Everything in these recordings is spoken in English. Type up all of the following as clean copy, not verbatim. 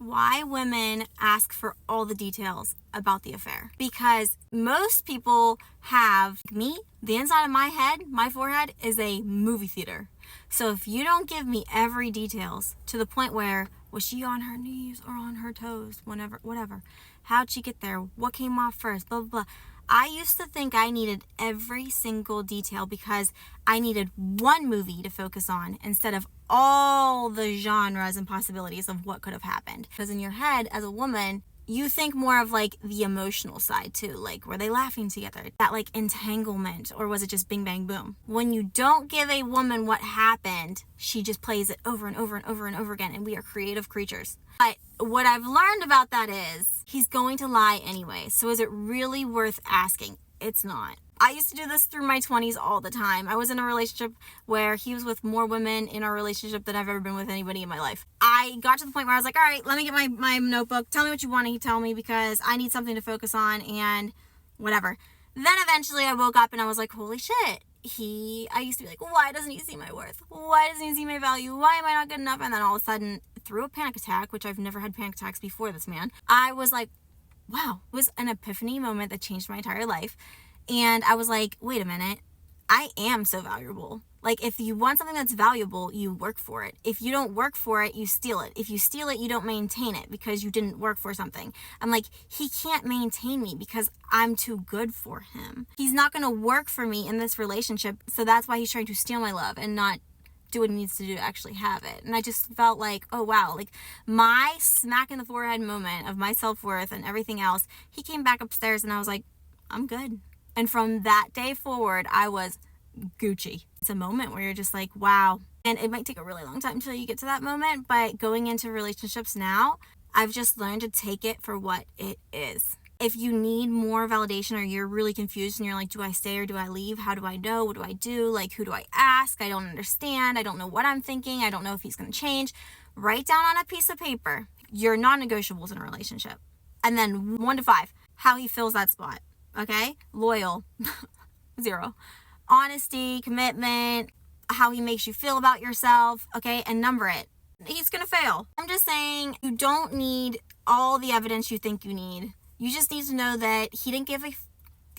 why women ask for all the details about the affair. Because most people have, like me, the inside of my head, my forehead, is a movie theater. So if you don't give me every details to the point where, was she on her knees or on her toes, whatever, how'd she get there, what came off first, blah, blah, blah. I used to think I needed every single detail because I needed one movie to focus on instead of all the genres and possibilities of what could have happened. Because in your head, as a woman, you think more of like the emotional side too. Like, were they laughing together? That like entanglement, or was it just bing bang boom? When you don't give a woman what happened, she just plays it over and over and over and over again, and we are creative creatures. But what I've learned about that is he's going to lie anyway. So is it really worth asking? It's not. I used to do this through my 20s all the time. I was in a relationship where he was with more women in our relationship than I've ever been with anybody in my life. I got to the point where I was like, all right, let me get my notebook. Tell me what you want to tell me because I need something to focus on and whatever. Then eventually I woke up and I was like, holy shit. I used to be like, why doesn't he see my worth? Why doesn't he see my value? Why am I not good enough? And then all of a sudden, through a panic attack, which I've never had panic attacks before this man, I was like, wow, it was an epiphany moment that changed my entire life. And I was like, wait a minute, I am so valuable. Like, if you want something that's valuable, you work for it. If you don't work for it, you steal it. If you steal it, you don't maintain it because you didn't work for something. I'm like, he can't maintain me because I'm too good for him. He's not going to work for me in this relationship. So that's why he's trying to steal my love and not do what he needs to do to actually have it. And I just felt like, oh wow, like my smack in the forehead moment of my self-worth and everything else, he came back upstairs and I was like, I'm good. And from that day forward, I was Gucci. It's a moment where you're just like, wow. And it might take a really long time until you get to that moment, but going into relationships now, I've just learned to take it for what it is. If you need more validation or you're really confused and you're like, do I stay or do I leave? How do I know? What do I do? Like, who do I ask? I don't understand. I don't know what I'm thinking. I don't know if he's going to change. Write down on a piece of paper your non-negotiables in a relationship. And then 1 to 5, how he fills that spot. Okay? Loyal, 0. Honesty, commitment, how he makes you feel about yourself, okay? And number it. He's gonna fail. I'm just saying, you don't need all the evidence you think you need. You just need to know that he didn't give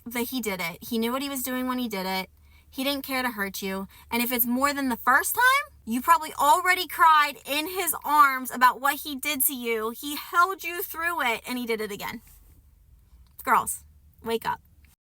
that he did it. He knew what he was doing when he did it. He didn't care to hurt you. And if it's more than the first time, you probably already cried in his arms about what he did to you. He held you through it and he did it again. Girls, wake up.